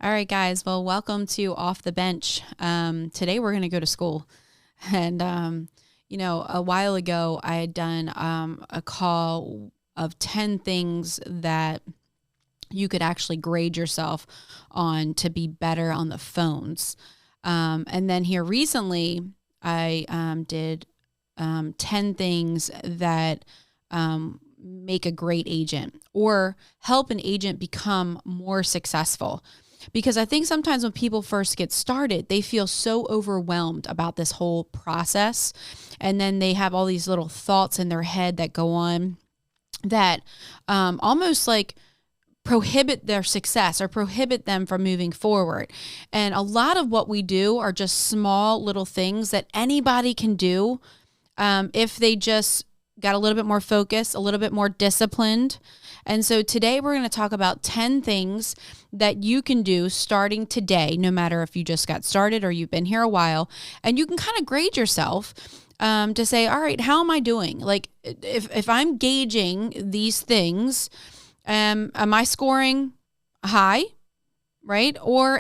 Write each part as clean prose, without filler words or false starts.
All right, guys. Well, welcome to Off the Bench. Today we're going to go to school. And, a while ago I had done a call of 10 things that you could actually grade yourself on to be better on the phones. And then here recently, I did 10 things that make a great agent or help an agent become more successful. Because I think sometimes when people first get started, they feel so overwhelmed about this whole process. And then they have all these little thoughts in their head that go on that almost like prohibit their success or prohibit them from moving forward. And a lot of what we do are just small little things that anybody can do if they just got a little bit more focused, a little bit more disciplined. And so today we're going to talk about 10 things that you can do starting today, no matter if you just got started or you've been here a while, and you can kind of grade yourself to say, all right, how am I doing? Like if I'm gauging these things, am I scoring high, right? Or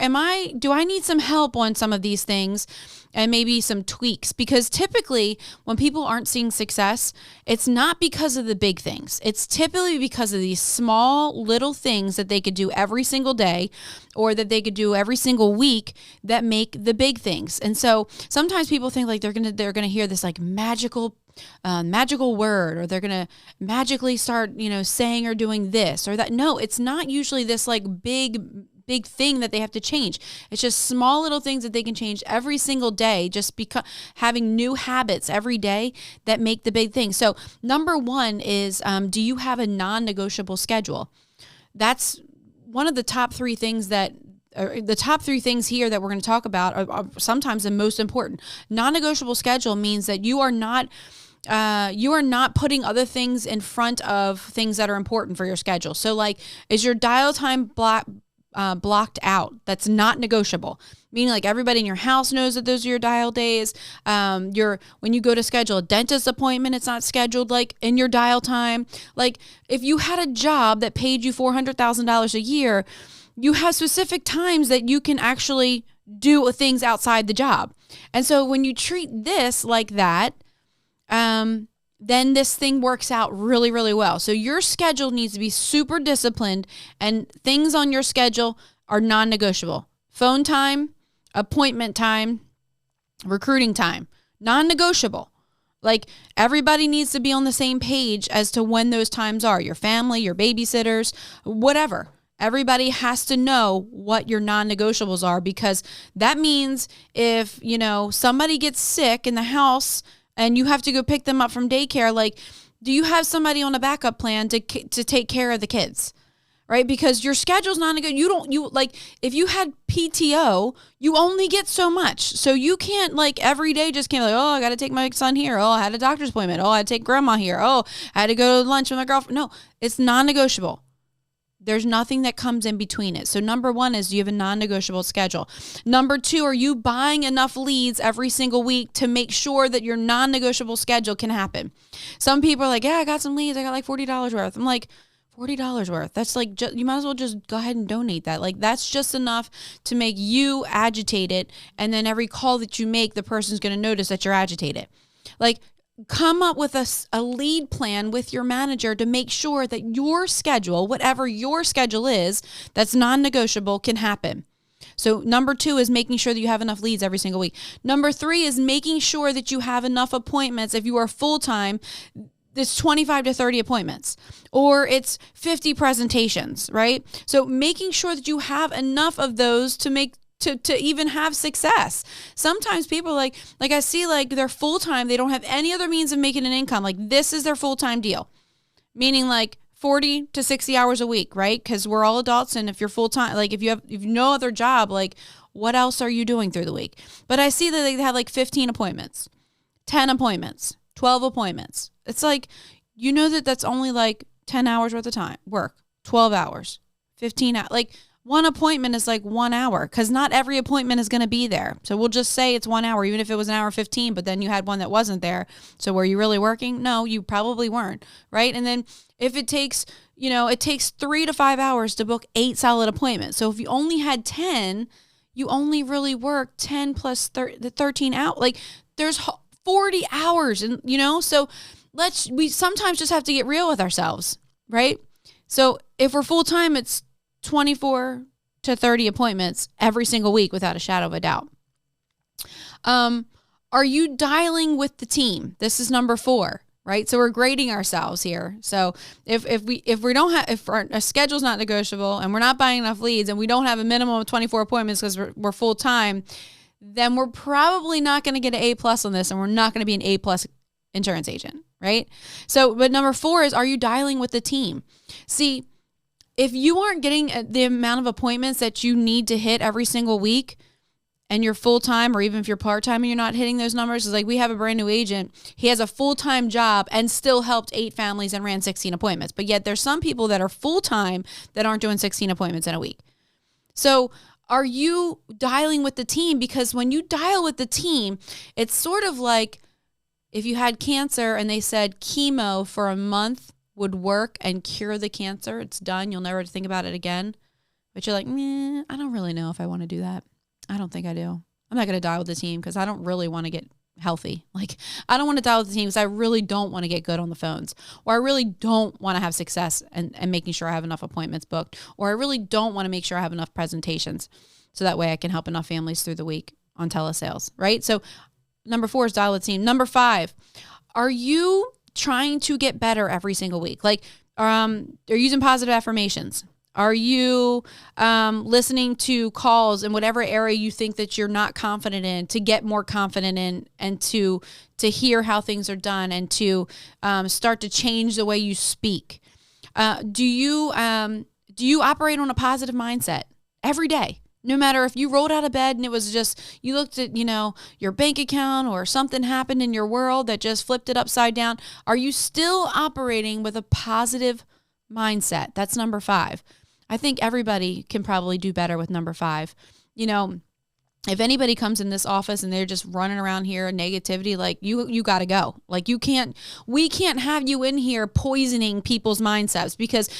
do I need some help on some of these things and maybe some tweaks? Because typically when people aren't seeing success, it's not because of the big things. It's typically because of these small little things that they could do every single day or that they could do every single week that make the big things. And so sometimes people think like they're going to hear this like magical word, or they're going to magically start, saying or doing this or that. No, it's not usually this like big thing that they have to change. It's just small little things that they can change every single day, just because having new habits every day that make the big thing. So number one is, do you have a non-negotiable schedule? That's one of the top three things here that we're going to talk about are sometimes the most important. Non-negotiable schedule means that you are not putting other things in front of things that are important for your schedule. So like, is your dial time blocked out? That's not negotiable. Meaning like everybody in your house knows that those are your dial days. When you go to schedule a dentist appointment, it's not scheduled like in your dial time. Like if you had a job that paid you $400,000 a year, you have specific times that you can actually do things outside the job. And so when you treat this like that, then this thing works out really, really well. So your schedule needs to be super disciplined, and things on your schedule are non-negotiable. Phone time, appointment time, recruiting time, non-negotiable. Like everybody needs to be on the same page as to when those times are. Your family, your babysitters, whatever. Everybody has to know what your non-negotiables are, because that means if, somebody gets sick in the house and you have to go pick them up from daycare, like, do you have somebody on a backup plan to take care of the kids, right? Because your schedule's not good. If you had PTO, you only get so much. So you can't like every day just can't like, oh, I got to take my son here. Oh, I had a doctor's appointment. Oh, I had to take grandma here. Oh, I had to go to lunch with my girlfriend. No, it's non-negotiable. There's nothing that comes in between it. So number one is, do you have a non-negotiable schedule? Number two, are you buying enough leads every single week to make sure that your non-negotiable schedule can happen? Some people are like, yeah, I got some leads. I got like $40 worth. I'm like, $40 worth. That's like, you might as well just go ahead and donate that. Like that's just enough to make you agitated. And then every call that you make, the person's going to notice that you're agitated. Like, come up with a lead plan with your manager to make sure that your schedule, whatever your schedule is, that's non-negotiable, can happen. So number two is making sure that you have enough leads every single week. Number three is making sure that you have enough appointments. If you are full-time, it's 25 to 30 appointments, or it's 50 presentations, right? So making sure that you have enough of those to even have success. Sometimes people like I see like they're full-time. They don't have any other means of making an income. Like this is their full-time deal, meaning like 40 to 60 hours a week, right? Because we're all adults. And if you're full-time, like if you have no other job, like what else are you doing through the week? But I see that they have like 15 appointments, 10 appointments, 12 appointments. It's like, that's only like 10 hours worth of time, work, 12 hours, 15 hours, like one appointment is like 1 hour, because not every appointment is going to be there. So we'll just say it's 1 hour, even if it was an hour 15, but then you had one that wasn't there. So were you really working? No, you probably weren't, right? And then if it takes it takes 3 to 5 hours to book 8 solid appointments. So if you only had 10, you only really work 10 plus 13 out. Like there's 40 hours and, so we sometimes just have to get real with ourselves, right? So if we're full-time, it's 24 to 30 appointments every single week without a shadow of a doubt. Are you dialing with the team? This is number 4, right? So we're grading ourselves here. So if our schedule's not negotiable and we're not buying enough leads and we don't have a minimum of 24 appointments because we're full-time, then we're probably not going to get an A+ on this, and we're not going to be an A+ insurance agent, right? So, but number 4 is, are you dialing with the team? See, if you aren't getting the amount of appointments that you need to hit every single week, and you're full-time, or even if you're part-time and you're not hitting those numbers, it's like we have a brand new agent. He has a full-time job and still helped 8 families and ran 16 appointments. But yet there's some people that are full-time that aren't doing 16 appointments in a week. So are you dialing with the team? Because when you dial with the team, it's sort of like if you had cancer and they said chemo for a month would work and cure the cancer. It's done. You'll never think about it again. But you're like, I don't really know if I want to do that. I don't think I do. I'm not going to dial with the team because I don't really want to get healthy. Like, I don't want to dial with the team because I really don't want to get good on the phones, or I really don't want to have success and making sure I have enough appointments booked, or I really don't want to make sure I have enough presentations so that way I can help enough families through the week on telesales, right? So number 4 is dial with the team. Number 5, are you trying to get better every single week? Like, are you using positive affirmations? Are you listening to calls in whatever area you think that you're not confident in to get more confident in, and to hear how things are done, and to start to change the way you speak? Do you operate on a positive mindset every day? No matter if you rolled out of bed and it was just, you looked at, your bank account, or something happened in your world that just flipped it upside down. Are you still operating with a positive mindset? That's number 5. I think everybody can probably do better with number 5. If anybody comes in this office and they're just running around here negativity, like you got to go. Like we can't have you in here poisoning people's mindsets, because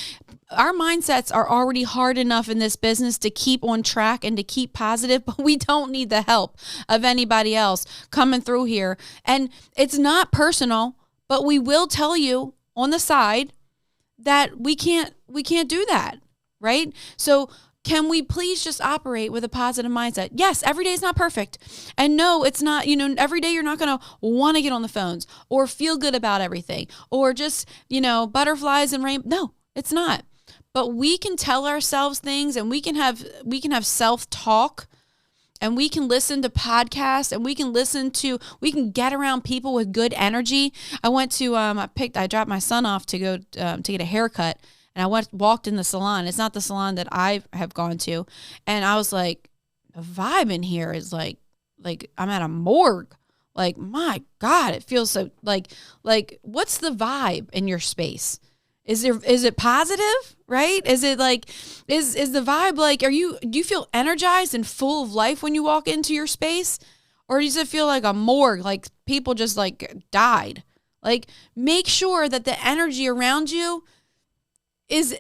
our mindsets are already hard enough in this business to keep on track and to keep positive, but we don't need the help of anybody else coming through here. And it's not personal, but we will tell you on the side that we can't do that. Right? So can we please just operate with a positive mindset? Yes, every day is not perfect. And no, it's not, every day you're not going to want to get on the phones or feel good about everything, or just, butterflies and rain. No, it's not. But we can tell ourselves things, and we can have self-talk, and we can listen to podcasts, and we can get around people with good energy. I went to, I dropped my son off to go to get a haircut. And I walked in the salon. It's not the salon that I have gone to. And I was like, the vibe in here is like I'm at a morgue. Like, my God, it feels so like what's the vibe in your space? Is it positive, right? Is it like, is the vibe like, do you feel energized and full of life when you walk into your space? Or does it feel like a morgue, like people just like died? Like, make sure that the energy around you is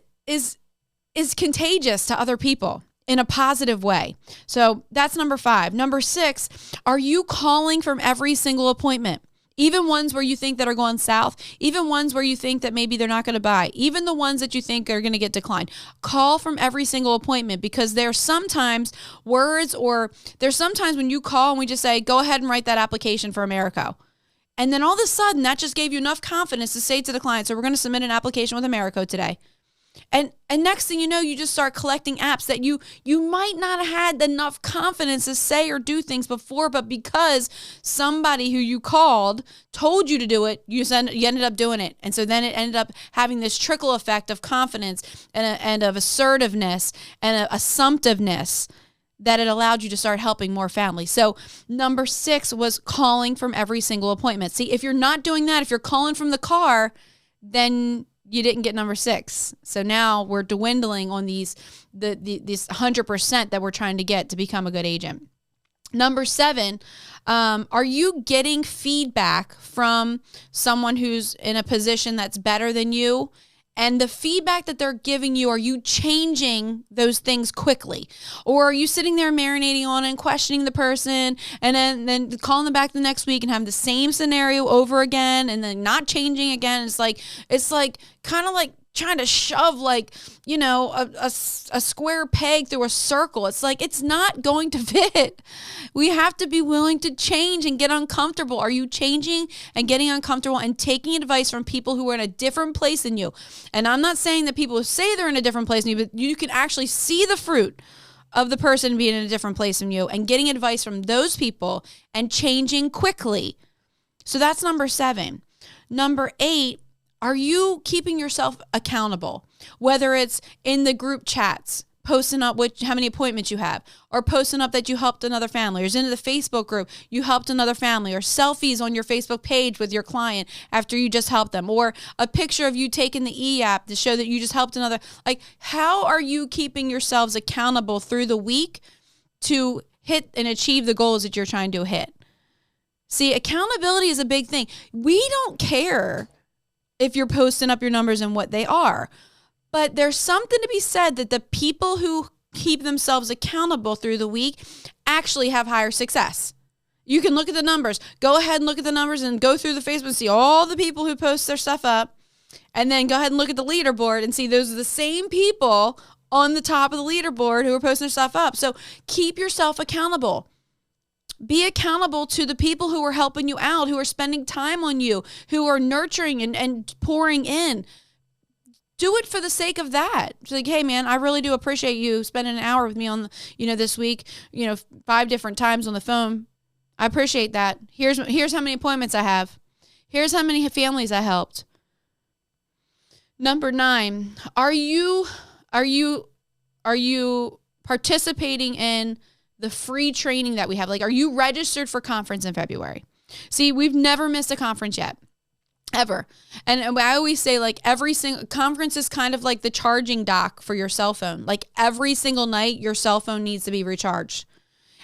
contagious to other people in a positive way. So that's number 5. Number 6, are you calling from every single appointment? Even ones where you think that are going south, even ones where you think that maybe they're not going to buy, even the ones that you think are going to get declined. Call from every single appointment, because there's sometimes when you call and we just say, go ahead and write that application for Americo. And then all of a sudden that just gave you enough confidence to say to the client, so we're going to submit an application with Americo today. And next thing you know, you just start collecting apps that you might not have had enough confidence to say or do things before, but because somebody who you called told you to do it, you ended up doing it. And so then it ended up having this trickle effect of confidence and of assertiveness and assumptiveness that it allowed you to start helping more families. So number 6 was calling from every single appointment. See, if you're not doing that, if you're calling from the car, then you didn't get number 6. So now we're dwindling on these 100% that we're trying to get to become a good agent. Number 7, are you getting feedback from someone who's in a position that's better than you, And the feedback that they're giving you, are you changing those things quickly? Or are you sitting there marinating on it and questioning the person and then calling them back the next week and having the same scenario over again and then not changing again? It's like kind of like trying to shove a square peg through a circle. It's like, it's not going to fit. We have to be willing to change and get uncomfortable. Are you changing and getting uncomfortable and taking advice from people who are in a different place than you? And I'm not saying that people who say they're in a different place than you, but you can actually see the fruit of the person being in a different place than you and getting advice from those people and changing quickly. So that's number 7. Number 8, are you keeping yourself accountable? Whether it's in the group chats, posting up how many appointments you have, or posting up that you helped another family, or into the Facebook group, you helped another family, or selfies on your Facebook page with your client after you just helped them, or a picture of you taking the e-app to show that you just helped another. Like, how are you keeping yourselves accountable through the week to hit and achieve the goals that you're trying to hit? See, accountability is a big thing. We don't care if you're posting up your numbers and what they are. But there's something to be said that the people who keep themselves accountable through the week actually have higher success. You can look at the numbers. Go ahead and look at the numbers and go through the Facebook and see all the people who post their stuff up. And then go ahead and look at the leaderboard and see those are the same people on the top of the leaderboard who are posting their stuff up. So keep yourself accountable. Be accountable to the people who are helping you out, who are spending time on you, who are nurturing and pouring in. Do it for the sake of that. It's like, hey, man, I really do appreciate you spending an hour with me on, this week, 5 different times on the phone. I appreciate that. Here's how many appointments I have. Here's how many families I helped. Number 9, are you participating in the free training that we have? Like, are you registered for conference in February? See, we've never missed a conference yet, ever. And I always say, like, every single conference is kind of like the charging dock for your cell phone. Like, every single night, your cell phone needs to be recharged.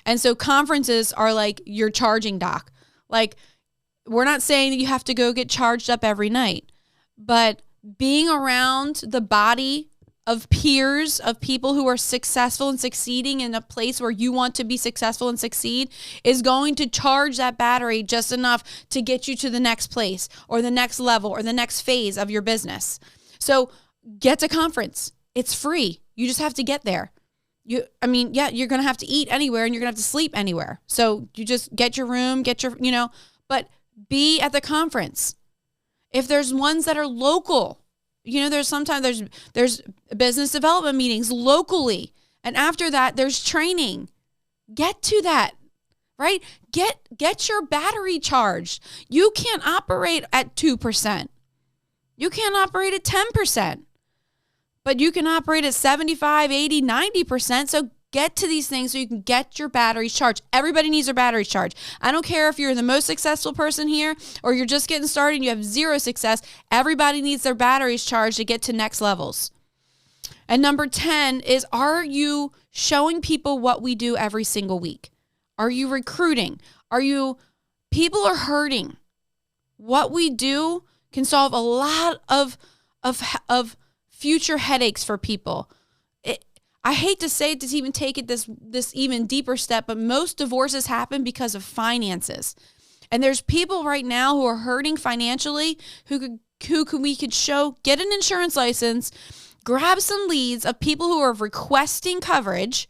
And so conferences are like your charging dock. Like, we're not saying that you have to go get charged up every night, but being around the body of peers, of people who are successful and succeeding in a place where you want to be successful and succeed is going to charge that battery just enough to get you to the next place or the next level or the next phase of your business. So get to conference. It's free. You just have to get there. You're going to have to eat anywhere and you're going to have to sleep anywhere. So you just get your room, but be at the conference. If there's ones that are local, there's business development meetings locally. And after that, there's training. Get to that, right? Get your battery charged. You can't operate at 2%. You can't operate at 10%. But you can operate at 75, 80, 90%. So get to these things so you can get your batteries charged. Everybody needs their batteries charged. I don't care if you're the most successful person here or you're just getting started and you have 0 success. Everybody needs their batteries charged to get to next levels. And number 10 is, are you showing people what we do every single week? Are you recruiting? People are hurting. What we do can solve a lot of future headaches for people. I hate to say it, to even take it this even deeper step, but most divorces happen because of finances. And there's people right now who are hurting financially who we could show, get an insurance license, grab some leads of people who are requesting coverage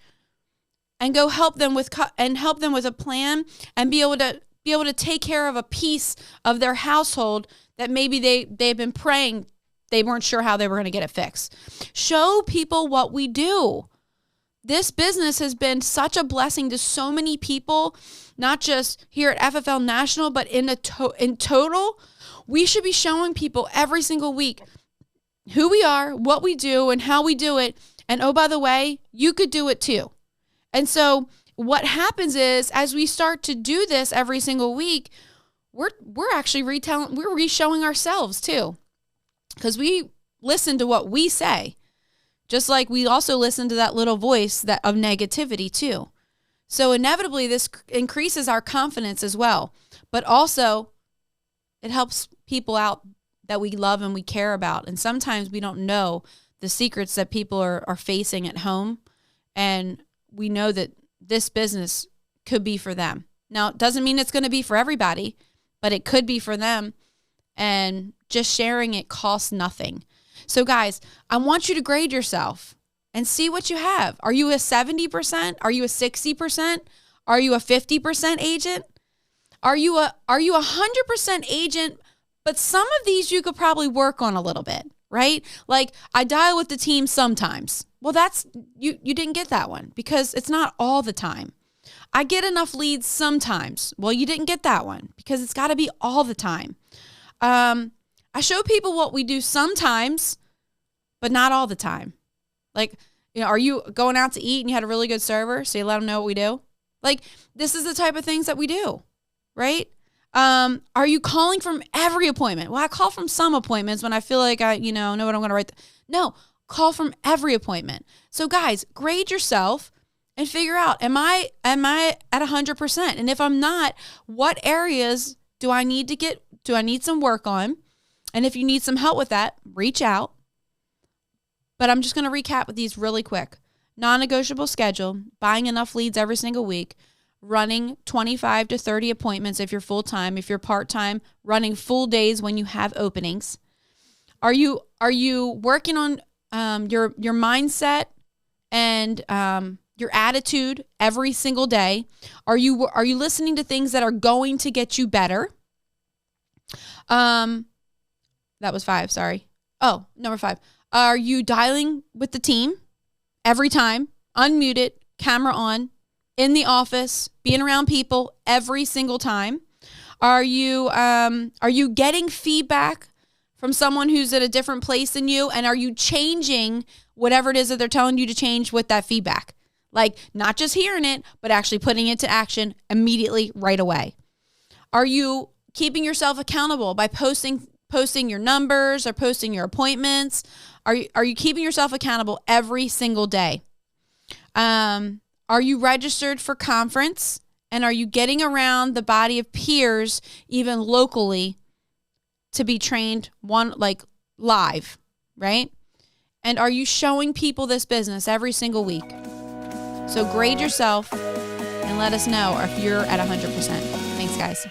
and go help them with a plan and be able to take care of a piece of their household that maybe they've been praying. They weren't sure how they were going to get it fixed. Show people what we do. This business has been such a blessing to so many people, not just here at FFL National, but in total. We should be showing people every single week who we are, what we do, and how we do it. And oh, by the way, you could do it too. And so what happens is, as we start to do this every single week, we're actually we're re-showing ourselves too. Because we listen to what we say, just like we also listen to that little voice of negativity too. So inevitably, this increases our confidence as well. But also, it helps people out that we love and we care about. And sometimes we don't know the secrets that people are facing at home. And we know that this business could be for them. Now, it doesn't mean it's going to be for everybody, but it could be for them. And just sharing it costs nothing. So guys, I want you to grade yourself and see what you have. Are you a 70%? Are you a 60%? Are you a 50% agent? Are you a 100% agent? But some of these you could probably work on a little bit, right? Like, I dial with the team sometimes. Well, that's, you didn't get that one because it's not all the time. I get enough leads sometimes. Well, you didn't get that one because it's got to be all the time. I show people what we do sometimes, but not all the time. Like, are you going out to eat and you had a really good server? So you let them know what we do. Like, this is the type of things that we do, right? Are you calling from every appointment? Well, I call from some appointments when I feel like I, know what I'm going to write. No, call from every appointment. So guys, grade yourself and figure out, am I at 100%? And if I'm not, what areas do I need some work on? And if you need some help with that, reach out. But I'm just going to recap with these really quick. Non-negotiable schedule, buying enough leads every single week, running 25 to 30 appointments if you're full-time. If you're part-time, running full days when you have openings. Are you working on your mindset and your attitude every single day? Are you listening to things that are going to get you better? That was 5, sorry. Oh, number 5. Are you dialing with the team every time, unmuted, camera on, in the office, being around people every single time? Are you getting feedback from someone who's at a different place than you? And are you changing whatever it is that they're telling you to change with that feedback? Like, not just hearing it, but actually putting it to action immediately right away. Are you keeping yourself accountable by posting your numbers or posting your appointments? Are you keeping yourself accountable every single day? Are you registered for conference? And are you getting around the body of peers, even locally, to be trained live, right? And are you showing people this business every single week? So grade yourself and let us know if you're at 100%. Thanks, guys.